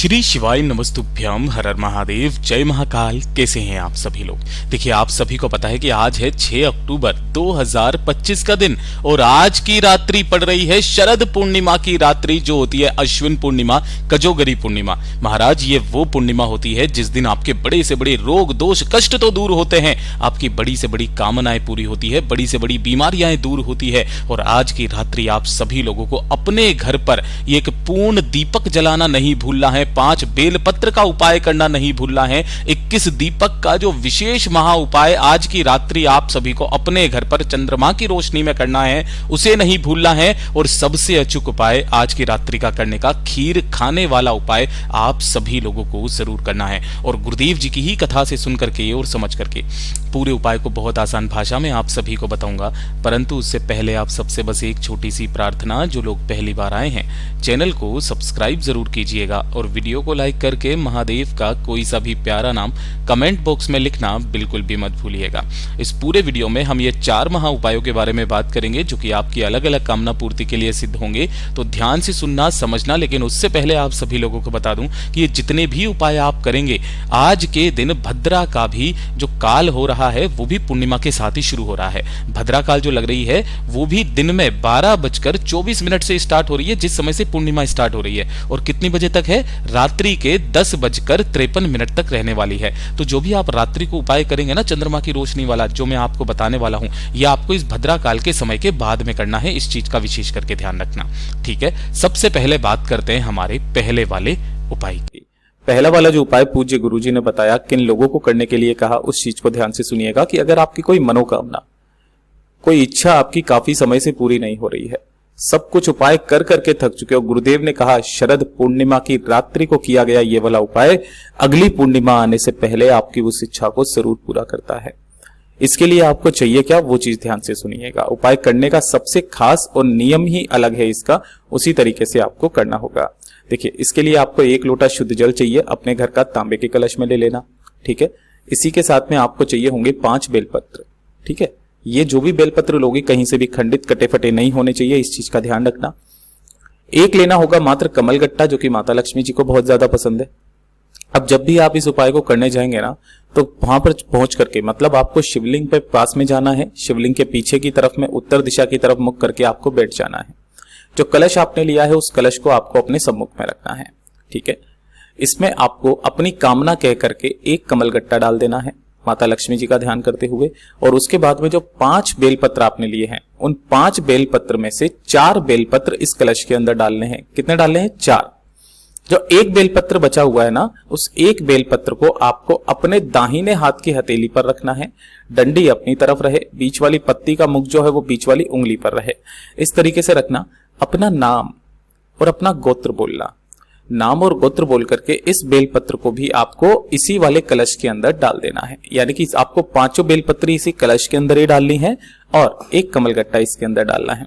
श्री शिवाय नमस्तुभ्यम हर हर महादेव जय महाकाल। कैसे हैं आप सभी लोग। देखिए आप सभी को पता है कि आज है 6 अक्टूबर 2025 का दिन और आज की रात्रि पड़ रही है शरद पूर्णिमा की रात्रि, जो होती है अश्विन पूर्णिमा, कजोगरी पूर्णिमा। महाराज ये वो पूर्णिमा होती है जिस दिन आपके बड़े से बड़े रोग दोष कष्ट तो दूर होते हैं, आपकी बड़ी से बड़ी कामनाएं पूरी होती है, बड़ी से बड़ी बीमारियां दूर होती है। और आज की रात्रि आप सभी लोगों को अपने घर पर एक पूर्ण दीपक जलाना नहीं भूलना है, 5 बेलपत्र का उपाय करना नहीं भूलना है, 21 दीपक का जो विशेष महा उपाय आज की रात्रि आप सभी को अपने घर पर चंद्रमा की रोशनी में करना है, उसे नहीं भूलना है। और सबसे अचूक उपाय आज की रात्रि का करने का, खीर खाने वाला उपाय आप सभी लोगों को जरूर करना है। और गुरुदेव जी की ही कथा से सुन करके और समझ करके पूरे उपाय को बहुत आसान भाषा में आप सभी को बताऊंगा, परंतु उससे पहले आप सबसे बस एक छोटी सी प्रार्थना, जो लोग पहली बार आए हैं चैनल को सब्सक्राइब जरूर कीजिएगा और वीडियो को लाइक करके महादेव का कोई सा भी प्यारा नाम कमेंट बॉक्स में लिखना बिल्कुल भी मत भूलिएगा। इस पूरे वीडियो में हम ये 4 महा उपायों के बारे में बात करेंगे जो कि आपकी अलग अलग कामना पूर्ति के लिए सिद्ध होंगे, तो ध्यान से सुनना समझना। लेकिन उससे पहले आप सभी लोगों को बता दूं कि ये जितने भी उपाय आप करेंगे, आज के दिन भद्रा का भी जो काल हो रहा है वो भी पूर्णिमा के साथ ही शुरू हो रहा है। भद्रा काल जो लग रही है वो भी दिन में 12:24 से स्टार्ट हो रही है, जिस समय से पूर्णिमा स्टार्ट हो रही है, और कितनी बजे तक है, रात्रि के 10:53 तक रहने वाली है। तो जो भी आप रात्रि को उपाय करेंगे ना चंद्रमा की रोशनी वाला, जो मैं आपको बताने वाला हूं, यह आपको इस भद्रा काल के समय के बाद में करना है। इस चीज का विशेष करके ध्यान रखना, ठीक है। सबसे पहले बात करते हैं हमारे पहले वाले उपाय की। पहला वाला जो उपाय पूज्य गुरुजी ने बताया किन लोगों को करने के लिए कहा, उस चीज को ध्यान से सुनिएगा कि अगर आपकी कोई मनोकामना, कोई इच्छा आपकी काफी समय से पूरी नहीं हो रही है, सब कुछ उपाय कर करके थक चुके हो, गुरुदेव ने कहा शरद पूर्णिमा की रात्रि को किया गया ये वाला उपाय अगली पूर्णिमा आने से पहले आपकी उस इच्छा को जरूर पूरा करता है। इसके लिए आपको चाहिए क्या, वो चीज ध्यान से सुनिएगा। उपाय करने का सबसे खास और नियम ही अलग है इसका, उसी तरीके से आपको करना होगा। देखिए इसके लिए आपको 1 लोटा शुद्ध जल चाहिए, अपने घर का तांबे के कलश में ले लेना, ठीक है। इसी के साथ में आपको चाहिए होंगे 5 बेलपत्र, ठीक है। ये जो भी बेलपत्र लोगे कहीं से भी खंडित कटे फटे नहीं होने चाहिए, इस चीज का ध्यान रखना। 1 लेना होगा मात्र कमलगट्टा, जो कि माता लक्ष्मी जी को बहुत ज्यादा पसंद है। अब जब भी आप इस उपाय को करने जाएंगे ना, तो वहां पर पहुंच करके, मतलब आपको शिवलिंग पे पास में जाना है, शिवलिंग के पीछे की तरफ में उत्तर दिशा की तरफ मुख करके आपको बैठ जाना है। जो कलश आपने लिया है उस कलश को आपको अपने सम्मुख में रखना है, ठीक है। इसमें आपको अपनी कामना कह करके 1 कमलगट्टा डाल देना है माता लक्ष्मी जी का ध्यान करते हुए, और उसके बाद में जो 5 बेलपत्र आपने लिए हैं, उन 5 बेलपत्र में से 4 बेलपत्र इस कलश के अंदर डालने हैं। कितने डालने हैं? 4। जो 1 बेलपत्र बचा हुआ है ना, उस 1 बेलपत्र को आपको अपने दाहिने हाथ की हथेली पर रखना है, डंडी अपनी तरफ रहे, बीच वाली पत्ती का मुख जो है वो बीच वाली उंगली पर रहे। इस तरीके से रखना। अपना नाम और अपना गोत्र बोलना, नाम और गोत्र बोल करके इस बेलपत्र को भी आपको इसी वाले कलश के अंदर डाल देना है। यानी कि आपको 5 बेलपत्री इसी कलश के अंदर ही डालनी है और 1 कमलगट्टा इसके अंदर डालना है।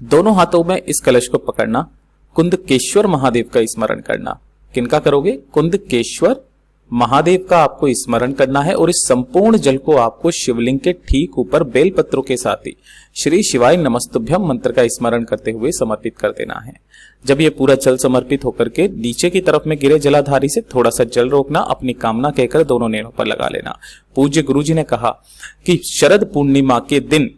दोनों हाथों में इस कलश को पकड़ना, कुंदकेश्वर महादेव का स्मरण करना। किनका करोगे? कुंदकेश्वर महादेव का आपको स्मरण करना है, और इस संपूर्ण जल को आपको शिवलिंग के ठीक ऊपर बेलपत्रों के साथ ही श्री शिवाय नमस्तुभ्यम मंत्र का स्मरण करते हुए समर्पित कर देना है। जब ये पूरा जल समर्पित होकर के नीचे की तरफ में गिरे जलाधारी से थोड़ा सा जल रोकना, अपनी कामना कहकर दोनों नैनों पर लगा लेना। पूज्य गुरुजी ने कहा कि शरद पूर्णिमा के दिन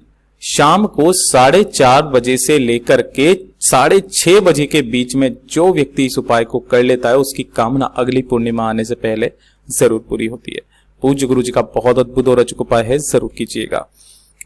शाम को 4:30 बजे से लेकर के 6:30 बजे के बीच में जो व्यक्ति इस उपाय को कर लेता है, उसकी कामना अगली पूर्णिमा आने से पहले जरूर पूरी होती है। पूज्य गुरु जी का बहुत अद्भुत और अचूक उपाय है, जरूर कीजिएगा।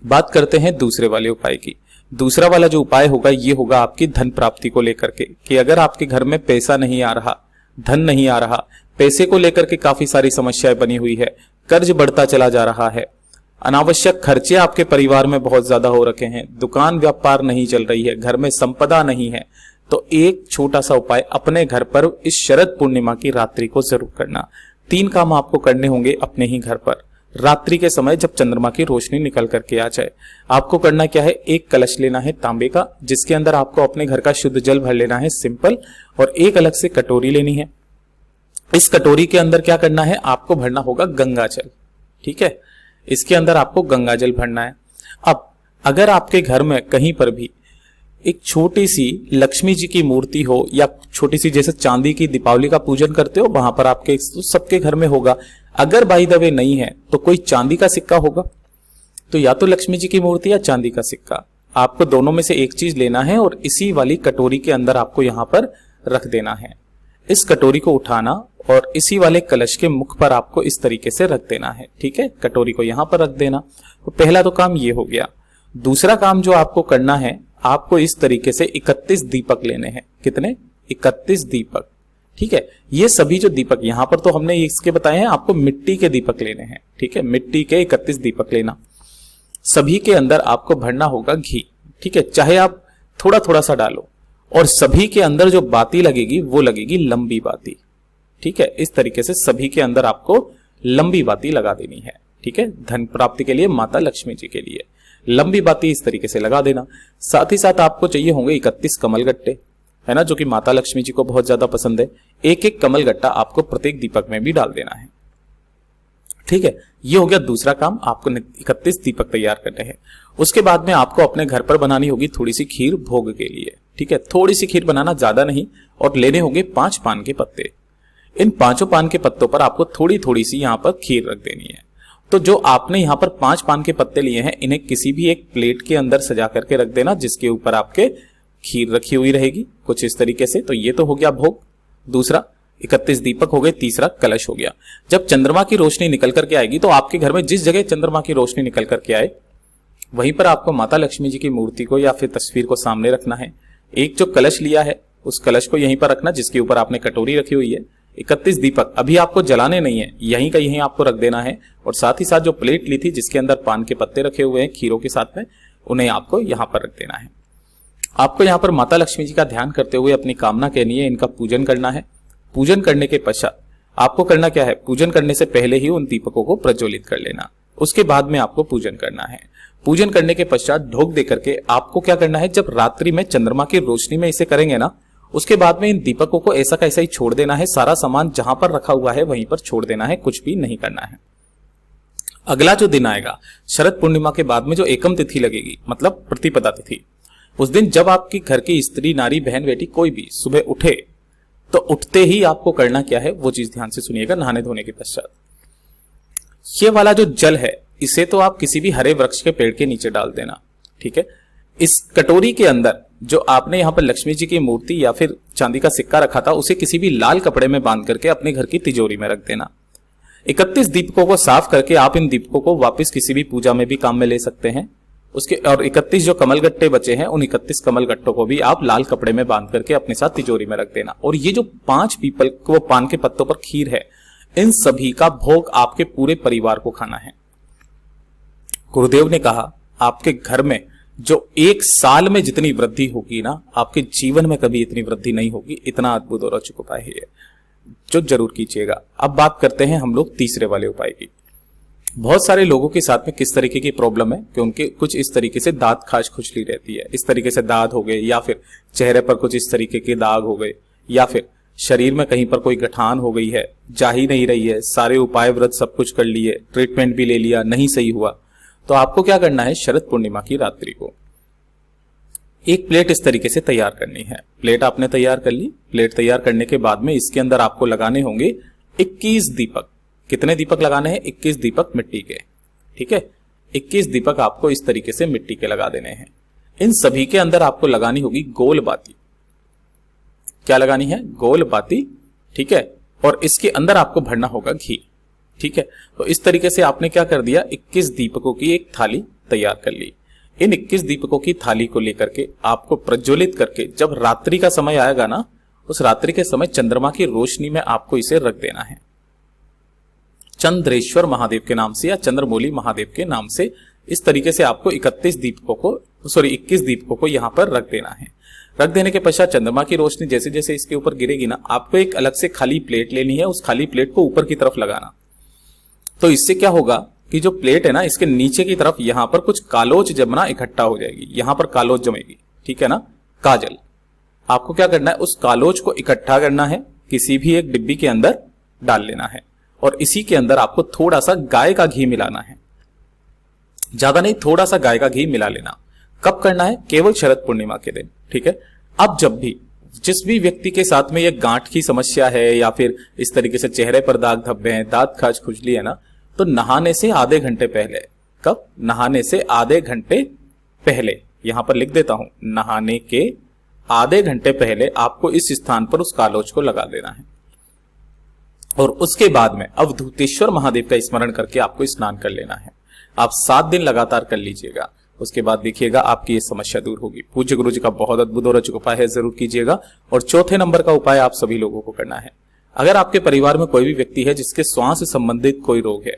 बात करते हैं दूसरे वाले उपाय की। दूसरा वाला जो उपाय होगा ये होगा आपकी धन प्राप्ति को लेकर के, कि अगर आपके घर में पैसा नहीं आ रहा, धन नहीं आ रहा, पैसे को लेकर के काफी सारी समस्याएं बनी हुई है, कर्ज बढ़ता चला जा रहा है, अनावश्यक खर्चे आपके परिवार में बहुत ज्यादा हो रखे हैं, दुकान व्यापार नहीं चल रही है, घर में संपदा नहीं है, तो एक छोटा सा उपाय अपने घर पर इस शरद पूर्णिमा की रात्रि को जरूर करना। 3 काम आपको करने होंगे अपने ही घर पर रात्रि के समय, जब चंद्रमा की रोशनी निकल करके आ जाए। आपको करना क्या है? 1 कलश लेना है तांबे का, जिसके अंदर आपको अपने घर का शुद्ध जल भर लेना है सिंपल, और 1 अलग से कटोरी लेनी है। इस कटोरी के अंदर क्या करना है? आपको भरना होगा गंगा जल, ठीक है। इसके अंदर आपको गंगा जल भरना है। अब अगर आपके घर में कहीं पर भी एक छोटी सी लक्ष्मी जी की मूर्ति हो या छोटी सी जैसे चांदी की दीपावली का पूजन करते हो वहां पर आपके सबके घर में होगा। अगर बाय द वे नहीं है तो कोई चांदी का सिक्का होगा, तो या तो लक्ष्मी जी की मूर्ति या चांदी का सिक्का, आपको दोनों में से एक चीज लेना है और इसी वाली कटोरी के अंदर आपको यहां पर रख देना है। इस कटोरी को उठाना और इसी वाले कलश के मुख पर आपको इस तरीके से रख देना है। ठीक है, कटोरी को यहां पर रख देना। तो पहला तो काम ये हो गया। दूसरा काम जो आपको करना है, आपको इस तरीके से 31 दीपक लेने हैं। कितने? 31 दीपक। ठीक है, ये सभी जो दीपक यहां पर तो हमने इसके बताए हैं, आपको मिट्टी के दीपक लेने हैं। ठीक है, मिट्टी के 31 दीपक लेना। सभी के अंदर आपको भरना होगा घी। ठीक है, चाहे आप थोड़ा थोड़ा सा डालो, और सभी के अंदर जो बाती लगेगी वो लगेगी लंबी बाती। ठीक है, इस तरीके से सभी के अंदर आपको लंबी बाती लगा देनी है। ठीक है, धन प्राप्ति के लिए, माता लक्ष्मी जी के लिए लंबी बाती इस तरीके से लगा देना। साथ ही साथ आपको चाहिए होंगे 31 कमल गट्टे, है ना, जो कि माता लक्ष्मी जी को बहुत ज्यादा पसंद है। एक एक कमल गट्टा आपको प्रत्येक दीपक में भी डाल देना है। ठीक है, ये हो गया दूसरा काम, आपको 31 दीपक तैयार करने हैं। उसके बाद में आपको अपने घर पर बनानी होगी थोड़ी सी खीर भोग के लिए। ठीक है, थोड़ी सी खीर बनाना, ज्यादा नहीं, और लेने होंगे 5 पान के पत्ते। इन 5 पान के पत्तों पर आपको थोड़ी थोड़ी सी यहां पर खीर रख देनी है। तो जो आपने यहां पर 5 पान के पत्ते लिए हैं, इन्हें किसी भी एक प्लेट के अंदर सजा करके रख देना, जिसके ऊपर आपके खीर रखी हुई रहेगी कुछ इस तरीके से। तो ये तो हो गया भोग। दूसरा 31 दीपक हो गए, तीसरा कलश हो गया। जब चंद्रमा की रोशनी निकल करके आएगी तो आपके घर में जिस जगह चंद्रमा की रोशनी निकल करके आए वहीं पर आपको माता लक्ष्मी जी की मूर्ति को या फिर तस्वीर को सामने रखना है। एक जो कलश लिया है उस कलश को यहीं पर रखना, जिसके ऊपर आपने कटोरी रखी हुई है। 31 दीपक अभी आपको जलाने नहीं है, यहीं का यहीं आपको रख देना है। और साथ ही साथ जो प्लेट ली थी जिसके अंदर पान के पत्ते रखे हुए हैं खीरों के साथ में, उन्हें आपको यहां पर रख देना है। आपको यहां पर माता लक्ष्मी जी का ध्यान करते हुए अपनी कामना कहनी है, इनका पूजन करना है। पूजन करने के पश्चात आपको करना क्या है, पूजन करने से पहले ही उन दीपकों को प्रज्वलित कर लेना, उसके बाद में आपको पूजन करना है। पूजन करने के पश्चात ढोक दे करके आपको क्या करना है, जब रात्रि में चंद्रमा की रोशनी में इसे करेंगे ना, उसके बाद में इन दीपकों को ऐसा का ऐसा ही छोड़ देना है। सारा सामान जहां पर रखा हुआ है वहीं पर छोड़ देना है, कुछ भी नहीं करना है। अगला जो दिन आएगा शरद पूर्णिमा के बाद में जो एकम तिथि लगेगी, मतलब प्रतिपदा तिथि, उस दिन जब आपकी घर की स्त्री, नारी, बहन, बेटी कोई भी सुबह उठे तो उठते ही आपको करना क्या है वो चीज ध्यान से सुनिएगा। नहाने धोने के पश्चात ये वाला जो जल है इसे तो आप किसी भी हरे वृक्ष के पेड़ के नीचे डाल देना। ठीक है, इस कटोरी के अंदर जो आपने यहां पर लक्ष्मी जी की मूर्ति या फिर चांदी का सिक्का रखा था उसे किसी भी लाल कपड़े में बांध करके अपने घर की तिजोरी में रख देना। 31 दीपकों को साफ करके आप इन दीपकों को वापस किसी भी पूजा में भी काम में ले सकते हैं। उसके और 31 जो कमल गट्टे बचे हैं उन 31 कमल गट्टों को भी आप लाल कपड़े में बांध करके अपने साथ तिजोरी में रख देना। और ये जो 5 पीपल को पान के पत्तों पर खीर है, इन सभी का भोग आपके पूरे परिवार को खाना है। गुरुदेव ने कहा आपके घर में जो 1 साल में जितनी वृद्धि होगी ना, आपके जीवन में कभी इतनी वृद्धि नहीं होगी। इतना अद्भुत और रोचक उपाय है जो जरूर कीजिएगा। अब बात करते हैं हम लोग तीसरे वाले उपाय की। बहुत सारे लोगों के साथ में किस तरीके की प्रॉब्लम है कि उनके कुछ इस तरीके से दांत खाज खुजली रहती है, इस तरीके से दांत हो गए, या फिर चेहरे पर कुछ इस तरीके के दाग हो गए, या फिर शरीर में कहीं पर कोई गठान हो गई है, जा ही नहीं रही है, सारे उपाय व्रत सब कुछ कर लिए, ट्रीटमेंट भी ले लिया, नहीं सही हुआ। तो आपको क्या करना है, शरद पूर्णिमा की रात्रि को एक प्लेट इस तरीके से तैयार करनी है। प्लेट आपने तैयार कर ली। प्लेट तैयार करने के बाद में इसके अंदर आपको लगाने होंगे 21 दीपक। कितने दीपक लगाने हैं? 21 दीपक मिट्टी के। ठीक है, 21 दीपक आपको इस तरीके से मिट्टी के लगा देने हैं। इन सभी के अंदर आपको लगानी होगी गोल बाती। क्या लगानी है? गोल बाती। ठीक है, और इसके अंदर आपको भरना होगा घी। ठीक है, तो इस तरीके से आपने क्या कर दिया, 21 दीपकों की एक थाली तैयार कर ली। इन 21 दीपकों की थाली को लेकर के आपको प्रज्वलित करके जब रात्रि का समय आएगा ना, उस रात्रि के समय चंद्रमा की रोशनी में आपको इसे रख देना है। चंद्रेश्वर महादेव के नाम से या चंद्रमौली महादेव के नाम से इस तरीके से आपको 21 दीपकों को यहां पर रख देना है। रख देने के पश्चात चंद्रमा की रोशनी जैसे जैसे इसके ऊपर गिरेगी ना, आपको एक अलग से खाली प्लेट लेनी है। उस खाली प्लेट को ऊपर की तरफ लगाना। तो इससे क्या होगा कि जो प्लेट है ना, इसके नीचे की तरफ यहां पर कुछ कालोच जमना इकट्ठा हो जाएगी। यहां पर कालोच जमेगी। ठीक है ना, काजल। आपको क्या करना है, उस कालोच को इकट्ठा करना है, किसी भी एक डिब्बी के अंदर डाल लेना है और इसी के अंदर आपको थोड़ा सा गाय का घी मिलाना है। ज्यादा नहीं, थोड़ा सा गाय का घी मिला लेना। कब करना है? केवल शरद पूर्णिमा के दिन, ठीक है। अब जब भी जिस भी व्यक्ति के साथ में ये गांठ की समस्या है या फिर इस तरीके से चेहरे पर दाग धब्बे हैं, दांत खाज खुजली है ना, तो नहाने से आधे घंटे पहले, कब? नहाने से आधे घंटे पहले, यहां पर लिख देता हूं, नहाने के आधे घंटे पहले आपको इस स्थान पर उस कालोज को लगा देना है और उसके बाद में अवधूतेश्वर महादेव का स्मरण करके आपको स्नान कर लेना है। आप 7 दिन लगातार कर लीजिएगा, उसके बाद देखिएगा आपकी ये समस्या दूर होगी। पूज्य गुरु जी का बहुत अद्भुत और अचूक उपाय है, जरूर कीजिएगा। और चौथे नंबर का उपाय आप सभी लोगों को करना है। अगर आपके परिवार में कोई भी व्यक्ति है जिसके श्वास से संबंधित कोई रोग है,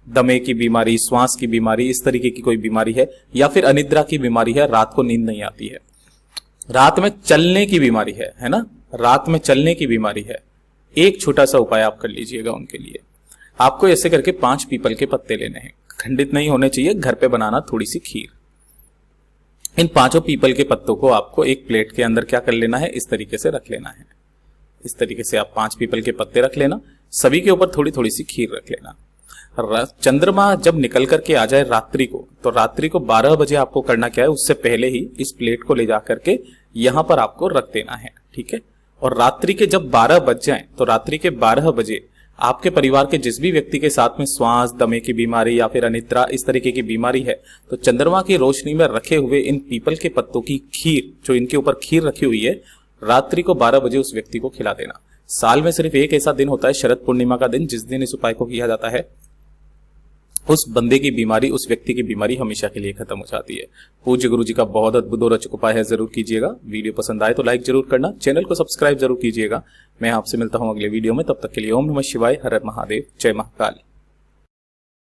दमे की बीमारी, श्वास की बीमारी, इस तरीके की कोई बीमारी है, या फिर अनिद्रा की बीमारी है, रात को नींद नहीं आती है, रात में चलने की बीमारी है ना, रात में चलने की बीमारी है, एक छोटा सा उपाय आप कर लीजिएगा उनके लिए। आपको ऐसे करके 5 पीपल के पत्ते लेने हैं, खंडित नहीं होने चाहिए, घर पे बनाना थोड़ी सी खीर। इन 5 पीपल के पत्तों को आपको एक प्लेट के अंदर क्या कर लेना है, इस तरीके से रख लेना है। इस तरीके से आप 5 पीपल के पत्ते रख लेना, सभी के ऊपर थोड़ी थोड़ी सी खीर रख लेना। चंद्रमा जब निकल करके आ जाए रात्रि को, तो रात्रि को 12 बजे आपको करना क्या है, उससे पहले ही इस प्लेट को ले जा करके यहां पर आपको रख देना है, ठीक है। और रात्रि के जब 12 बज जाएं, तो रात्रि के 12 बजे आपके परिवार के जिस भी व्यक्ति के साथ में श्वास, दमे की बीमारी या फिर अनिद्रा इस तरीके की बीमारी है, तो चंद्रमा की रोशनी में रखे हुए इन पीपल के पत्तों की खीर, जो इनके ऊपर खीर रखी हुई है, रात्रि को 12 बजे उस व्यक्ति को खिला देना। साल में सिर्फ एक ऐसा दिन होता है, शरद पूर्णिमा का दिन, जिस दिन इस उपाय को किया जाता है। उस बंदे की बीमारी, उस व्यक्ति की बीमारी हमेशा के लिए खत्म हो जाती है। पूज्य गुरु जी का बहुत अद्भुत और अचूक उपाय है, जरूर कीजिएगा। वीडियो पसंद आए तो लाइक जरूर करना, चैनल को सब्सक्राइब जरूर कीजिएगा। मैं आपसे मिलता हूं अगले वीडियो में, तब तक के लिए ओम नमः शिवाय, हर हर महादेव, जय महाकाल।